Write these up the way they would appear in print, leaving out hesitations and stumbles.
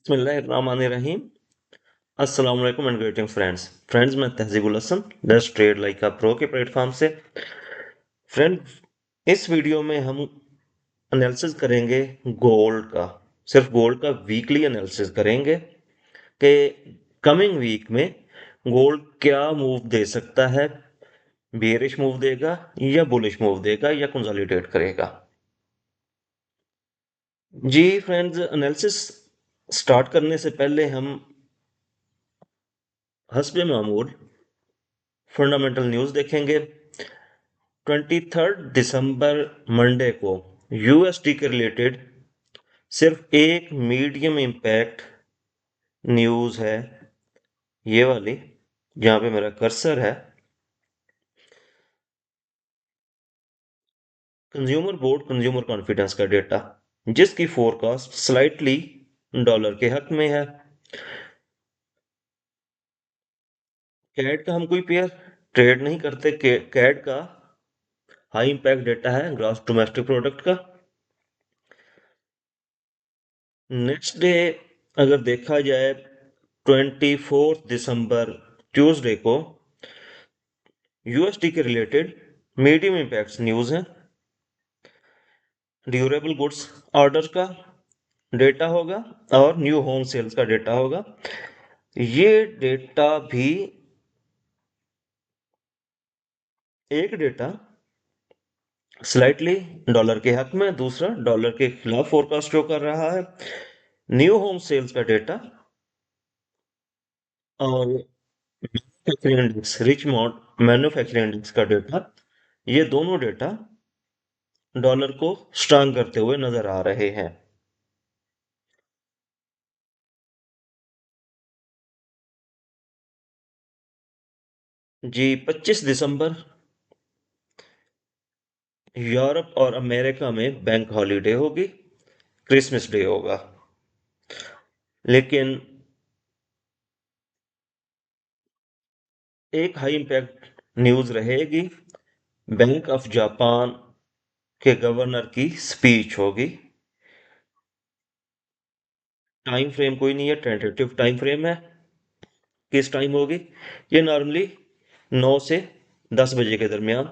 बिस्मिल्लाहिर्रहमानिर्रहीम। अस्सलाम वालेकुम एंड ग्रीटिंग फ्रेंड्स मैं तहजीबुल हसन दस ट्रेड लाइक का प्रो के प्लेटफॉर्म से। फ्रेंड्स, इस वीडियो में हम एनालिसिस करेंगे गोल्ड का। सिर्फ गोल्ड का वीकली एनालिसिस करेंगे कि कमिंग वीक में गोल्ड क्या मूव दे सकता है। बेरिश मूव देगा या बुलिश मूव देगा या कंसोलिडेट करेगा। जी फ्रेंड्स, एनालिसिस स्टार्ट करने से पहले हम हस्बे मामूल फंडामेंटल न्यूज़ देखेंगे। 23 दिसंबर मंडे को यूएसडी के रिलेटेड सिर्फ एक मीडियम इम्पैक्ट न्यूज़ है, ये वाली जहाँ पे मेरा कर्सर है। कंज्यूमर बोर्ड कंज्यूमर कॉन्फिडेंस का डेटा, जिसकी फोरकास्ट स्लाइटली डॉलर के हक में है। कैड का हम कोई पेयर ट्रेड नहीं करते। कैड का हाई इम्पैक्ट डेटा है ग्रॉस डोमेस्टिक प्रोडक्ट का। नेक्स्ट डे अगर देखा जाए 24 दिसंबर ट्यूसडे को यूएसडी के रिलेटेड मीडियम इम्पैक्ट न्यूज़ है। ड्यूरेबल गुड्स ऑर्डर का डेटा होगा और न्यू होम सेल्स का डेटा होगा। ये डेटा भी एक डेटा स्लाइटली डॉलर के हक में, दूसरा डॉलर के खिलाफ फोरकास्ट शो कर रहा है। न्यू होम सेल्स का डेटा और मैन्युफैक्चरिंग इंडेक्स, रिचमोंड मैन्युफैक्चरिंग इंडेक्स का डेटा, ये दोनों डेटा डॉलर को स्ट्रांग करते हुए नजर आ रहे हैं। जी 25 दिसंबर यूरोप और अमेरिका में बैंक हॉलीडे होगी, क्रिसमस डे होगा। लेकिन एक हाई इम्पैक्ट न्यूज रहेगी, बैंक ऑफ जापान के गवर्नर की स्पीच होगी। टाइम फ्रेम कोई नहीं है, टेंटेटिव टाइम फ्रेम है। किस टाइम होगी? ये नॉर्मली 9 से 10 बजे के दरमियान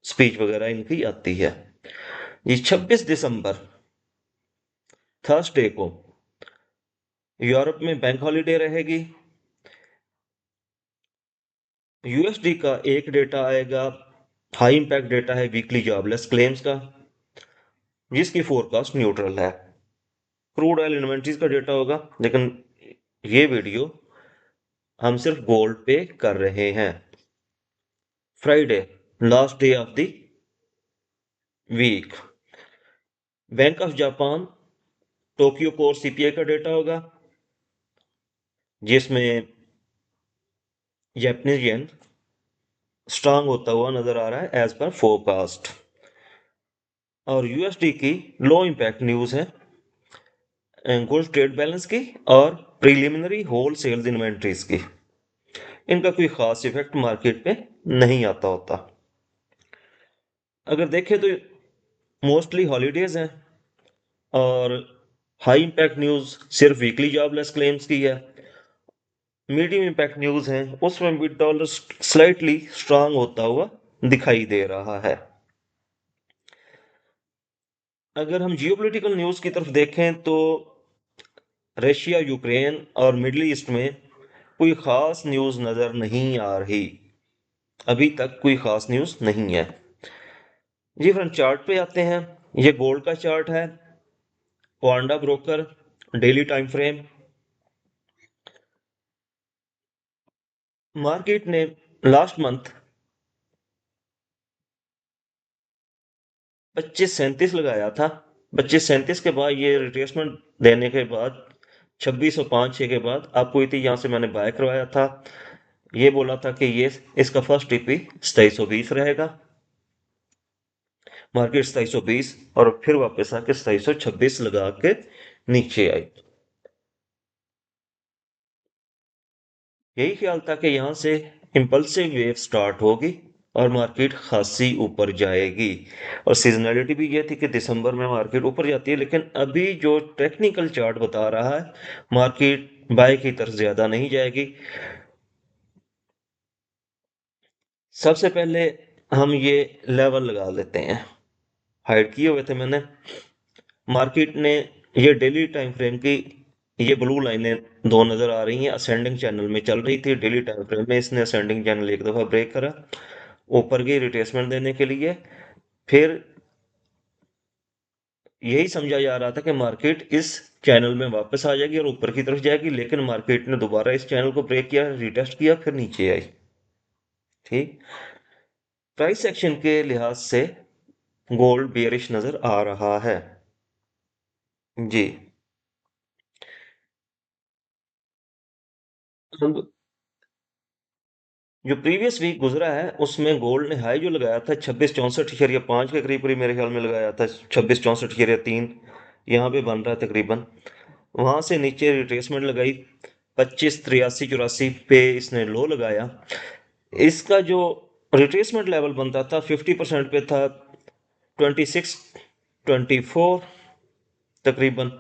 स्पीच वगैरह इनकी आती है। ये 26 दिसंबर थर्सडे को यूरोप में बैंक हॉलीडे रहेगी। यूएसडी का एक डेटा आएगा, हाई इम्पैक्ट डेटा है वीकली जॉबलेस क्लेम्स का, जिसकी फोरकास्ट न्यूट्रल है। क्रूड ऑयल इन्वेंट्रीज का डेटा होगा, लेकिन ये वीडियो हम सिर्फ गोल्ड पे कर रहे हैं। Friday, last day of the week, bank of Japan Tokyo core CPI का डेटा होगा, जिसमें जापानीज येन स्ट्रांग होता हुआ नजर आ रहा है एज पर फोरकास्ट। और यूएसडी की लो इम्पैक्ट न्यूज है गोल्ड ट्रेड बैलेंस की और प्रिलिमिनरी होल सेल्स इन्वेंट्रीज की। इनका कोई खास इफेक्ट मार्केट पे नहीं आता होता। अगर देखें तो मोस्टली हॉलीडेज हैं और हाई इम्पैक्ट न्यूज सिर्फ वीकली जॉबलेस क्लेम्स की है। मीडियम इम्पैक्ट न्यूज है, उसमें भी डॉलर स्लाइटली स्ट्रांग होता हुआ दिखाई दे रहा है। अगर हम जियोपॉलिटिकल न्यूज की तरफ देखें तो रशिया, यूक्रेन और मिडल ईस्ट में कोई खास न्यूज नजर नहीं आ रही। अभी तक कोई खास न्यूज नहीं है। जी फ्रेंड, चार्ट पे आते हैं। ये गोल्ड का चार्ट है, Wanda broker daily time frame. Market ने लास्ट मंथ 2537 लगाया था। 2537 के बाद ये रिट्रेसमेंट देने के बाद 2605 के बाद आपको थी, यहाँ से मैंने बाय करवाया था। ये बोला था कि ये इसका फर्स्ट टीपी 2720 रहेगा। मार्केट 2720 और फिर वापस आके 2726 लगा के नीचे आई। यही ख्याल था कि यहाँ से इंपल्सिव वेव स्टार्ट होगी और मार्केट खासी ऊपर जाएगी। और सीजनैलिटी भी ये थी कि दिसंबर में मार्केट ऊपर जाती है, लेकिन अभी जो टेक्निकल चार्ट बता रहा है मार्केट बाय की तरफ ज्यादा नहीं जाएगी। सबसे पहले हम ये लेवल लगा लेते हैं, हाइड किए हुए थे मैंने। मार्केट ने ये डेली टाइम फ्रेम की ये ब्लू लाइनें दो नजर आ रही हैं, असेंडिंग चैनल में चल रही थी। डेली टाइम फ्रेम में इसने असेंडिंग चैनल एक दफा ब्रेक करा ऊपर की रिट्रेसमेंट देने के लिए। फिर यही समझा जा रहा था कि मार्केट इस चैनल में वापस आ जाएगी और ऊपर की तरफ जाएगी, लेकिन मार्केट ने दोबारा इस चैनल को ब्रेक किया, रिटेस्ट किया, फिर नीचे आई। ठीक। प्राइस एक्शन के लिहाज से गोल्ड बेयरिश नजर आ रहा है। जी। अब जो प्रीवियस वीक गुजरा है उसमें गोल्ड ने हाई जो लगाया था 2664.5 के करीब करीब मेरे ख्याल में लगाया था, 2664.3 यहाँ पे बन रहा है तकरीबन। वहां से नीचे रिट्रेसमेंट लगाई, 2583 84 पे इसने लो लगाया। इसका जो रिट्रेसमेंट लेवल बनता था 50% पे था 2624 तकरीबन,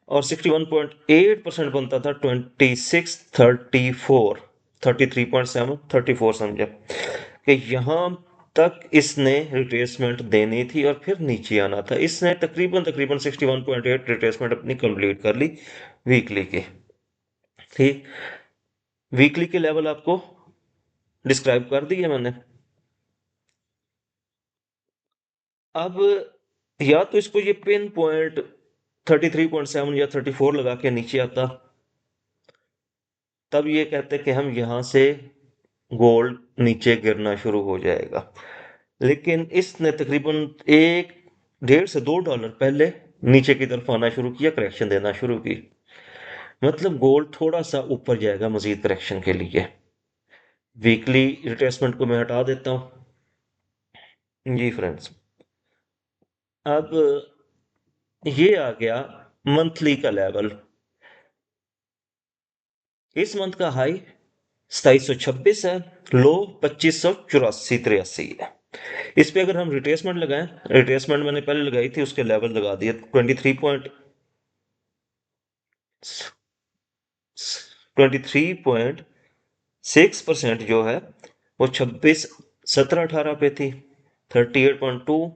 और 61.8% बनता था 2634, 33.7 34 समझे कि यहाँ तक इसने रिट्रेसमेंट देनी थी और फिर नीचे आना था। इसने तकरीबन तकरीबन 61.8 रिट्रेसमेंट अपनी कंप्लीट कर ली वीकली के। ठीक। वीकली के लेवल आपको डिस्क्राइब कर दिए मैंने। अब या तो इसको ये पिन पॉइंट 33.7 या 34 लगा के नीचे आता, तब ये कहते कि हम यहां से गोल्ड नीचे गिरना शुरू हो जाएगा। लेकिन इसने तकरीबन एक $1.5 से $2 पहले नीचे की तरफ आना शुरू किया, करेक्शन देना शुरू की। मतलब गोल्ड थोड़ा सा ऊपर जाएगा मजीद करेक्शन के लिए। वीकली रिट्रेसमेंट को मैं हटा देता हूं। जी फ्रेंड्स, अब ये आ गया मंथली का लेवल। इस मंथ का हाई 2726 है, लो 2584 83 है। इस पे अगर हम रिट्रेसमेंट लगाएं, रिट्रेसमेंट मैंने पहले लगाई थी, उसके लेवल लगा दिए 23.6% जो है वो 26 17 18 पे थी। 38.2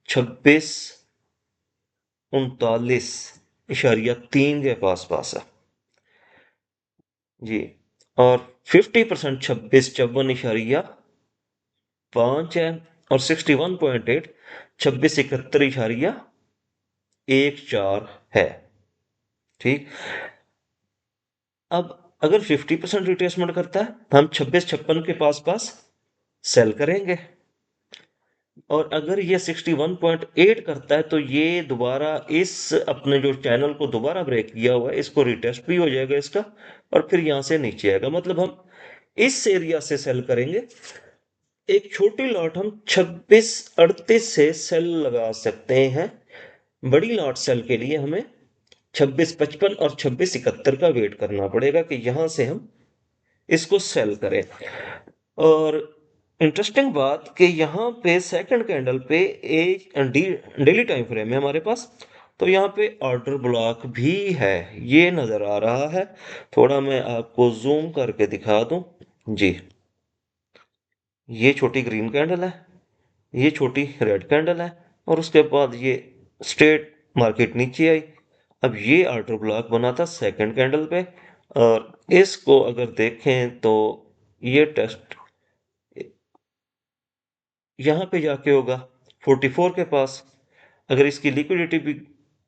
26 39.3 के पास पास है। जी। और 50% 26 54.5 है, और 61.8 26 71.14 है। ठीक। अब अगर 50% रिट्रेसमेंट करता है, हम 26 56 के पास पास सेल करेंगे। और अगर ये 61.8 करता है तो ये दोबारा इस अपने जो चैनल को दोबारा ब्रेक किया हुआ है इसको रिटेस्ट भी हो जाएगा इसका, और फिर यहां से नीचे आएगा। मतलब हम इस एरिया से सेल करेंगे। एक छोटी लॉट हम 26 38 से सेल लगा सकते हैं। बड़ी लॉट सेल के लिए हमें 26 55 और 26 71 का वेट करना पड़ेगा कि यहां से हम इसको सेल करें। और इंटरेस्टिंग बात कि यहाँ पे सेकंड कैंडल पे एक डेली टाइम फ्रेम है हमारे पास, तो यहाँ पे ऑर्डर ब्लॉक भी है, ये नजर आ रहा है। थोड़ा मैं आपको जूम करके दिखा दूं। जी। ये छोटी ग्रीन कैंडल है, ये छोटी रेड कैंडल है, और उसके बाद ये स्ट्रेट मार्केट नीचे आई। अब ये ऑर्डर ब्लॉक बना था सेकंड कैंडल पे, और इसको अगर देखें तो ये टेस्ट यहाँ पे जाके होगा 44 के पास। अगर इसकी लिक्विडिटी भी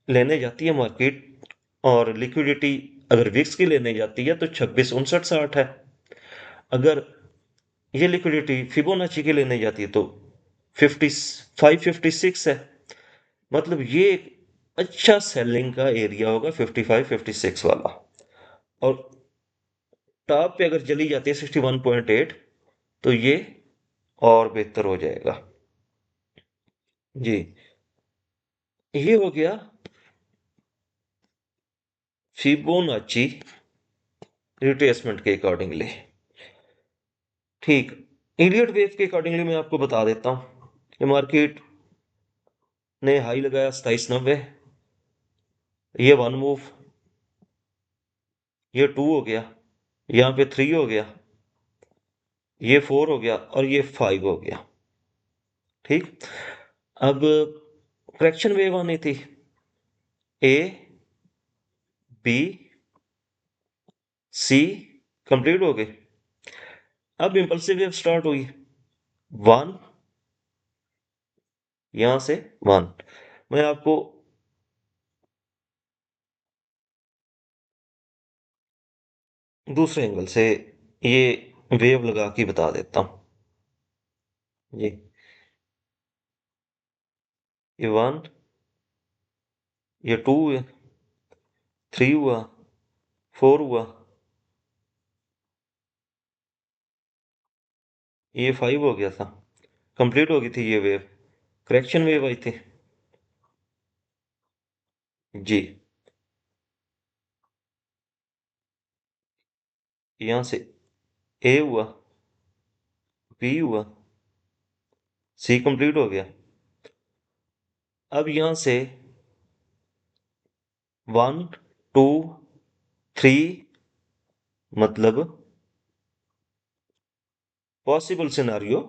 लेने जाती है मार्केट, और लिक्विडिटी अगर विक्स की लेने जाती है तो 26 59 60 है। अगर ये लिक्विडिटी फिबोनाची की लेने जाती है तो 55 56 है। मतलब ये एक अच्छा सेलिंग का एरिया होगा 55 56 वाला। और टॉप पे अगर चली जाती है 61.8 तो ये और बेहतर हो जाएगा। जी। ये हो गया फिबोनाची रिट्रेसमेंट के अकॉर्डिंगली। ठीक। इलियट वेव के अकॉर्डिंगली मैं आपको बता देता हूँ कि मार्केट ने हाई लगाया 2790, ये वन मूव, ये टू हो गया, यहाँ पे थ्री हो गया, ये फोर हो गया और ये फाइव हो गया। ठीक, अब करेक्शन वेव आनी थी, ए बी सी कंप्लीट हो गई। अब इंपल्सिव वेव स्टार्ट हुई, वन, यहां से वन। मैं आपको दूसरे एंगल से ये वेव लगा के बता देता हूं जी। ये वन, ये टू, थ्री हुआ, फोर हुआ, ये फाइव हो गया था, कंप्लीट हो गई थी ये वेव, करेक्शन वेव आई थी जी। यहां से ए हुआ, बी हुआ, सी कंप्लीट हो गया। अब यहां से वन, टू, थ्री, मतलब पॉसिबल सिनारियो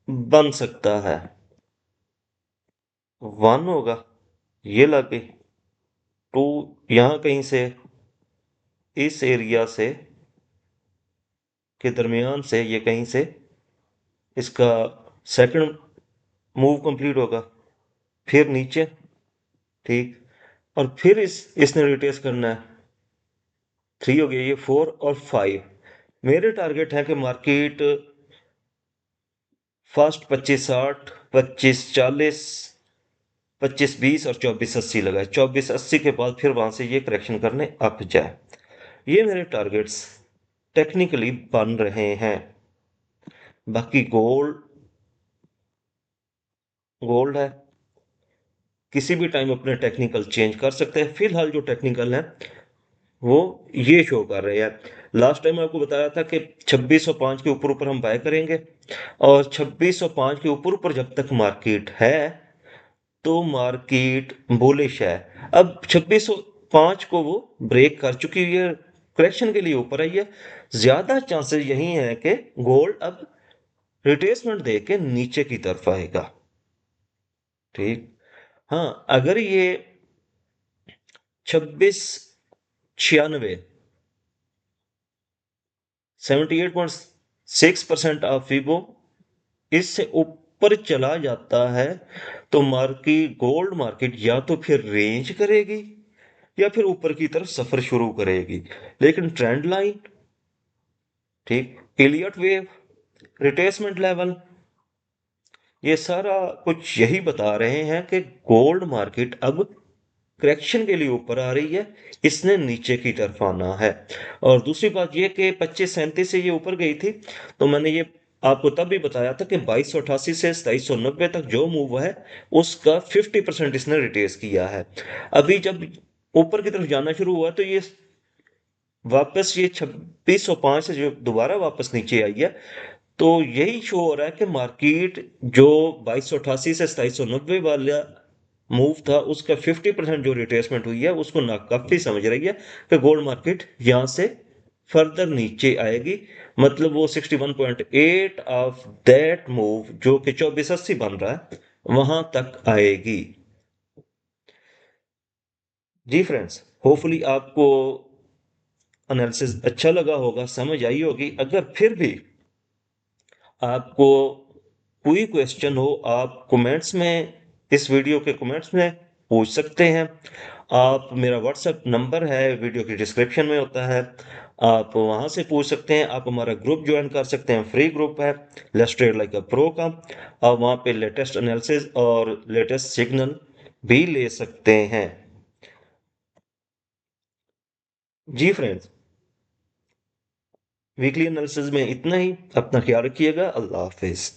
बन सकता है, वन होगा, ये लगे, टू यहां कहीं से, इस एरिया से के दरमियान से, ये कहीं से इसका सेकंड मूव कंप्लीट होगा, फिर नीचे, ठीक, और फिर इसने रिट्रेस करना है, थ्री हो गया, ये फोर और फाइव। मेरे टारगेट है कि मार्केट फर्स्ट 2560, 2540, 2520 और 2480 लगाए, 2480 के बाद फिर वहां से ये करेक्शन करने अप जाए। ये मेरे टारगेट्स टेक्निकली बन रहे हैं। बाकी गोल्ड, गोल्ड है, किसी भी टाइम अपने टेक्निकल चेंज कर सकते हैं। फिलहाल जो टेक्निकल है वो ये शो कर रहे हैं। लास्ट टाइम आपको बताया था कि 2605 के ऊपर ऊपर हम बाय करेंगे, और 2605 के ऊपर ऊपर जब तक मार्केट है तो मार्केट बुलिश है। अब 2605 को वो ब्रेक कर चुकी है, करेक्शन के लिए ऊपर आई है। ज्यादा चांसेस यही है कि गोल्ड अब रिट्रेसमेंट दे के नीचे की तरफ आएगा। ठीक, हाँ, अगर ये 2696, 78.6% ऑफ फिबो, इससे ऊपर चला जाता है तो मार्केट, गोल्ड मार्केट या तो फिर रेंज करेगी या फिर ऊपर की तरफ सफर शुरू करेगी। लेकिन ट्रेंड लाइन, ठीक, इलियट वेव, रिट्रेसमेंट लेवल, ये सारा कुछ यही बता रहे हैं कि गोल्ड मार्केट अब करेक्शन के लिए ऊपर आ रही है, इसने नीचे की तरफ आना है। और दूसरी बात यह कि 2537 से ये ऊपर गई थी, तो मैंने ये आपको तब भी बताया था कि 2288 से 2790 तक जो मूव है उसका 50% इसने रिट्रेस किया है। अभी जब ऊपर की तरफ जाना शुरू हुआ तो ये वापस, ये 2605 से जो दोबारा वापस नीचे आई है, तो यही शो हो रहा है कि मार्केट जो 2288 से 2790 वाला मूव था उसका 50% जो रिट्रेसमेंट हुई है उसको नाकाफी समझ रही है कि गोल्ड मार्केट यहां से फर्दर नीचे आएगी। मतलब वो 61.8 ऑफ दैट मूव जो कि 2480 बन रहा है वहां तक आएगी। जी फ्रेंड्स, होपफुली आपको एनालिसिस अच्छा लगा होगा, समझ आई होगी। अगर फिर भी आपको कोई क्वेश्चन हो, आप कमेंट्स में, इस वीडियो के कमेंट्स में पूछ सकते हैं। आप, मेरा व्हाट्सएप नंबर है वीडियो की डिस्क्रिप्शन में होता है, आप वहां से पूछ सकते हैं। आप हमारा ग्रुप ज्वाइन कर सकते हैं, फ्री ग्रुप है let's trade like a pro का। आप वहां पे लेटेस्ट एनालिसिस और लेटेस्ट सिग्नल भी ले सकते हैं। जी फ्रेंड्स, वीकली एनालिसिस में इतना ही। अपना ख्याल रखिएगा। अल्लाह हाफिज।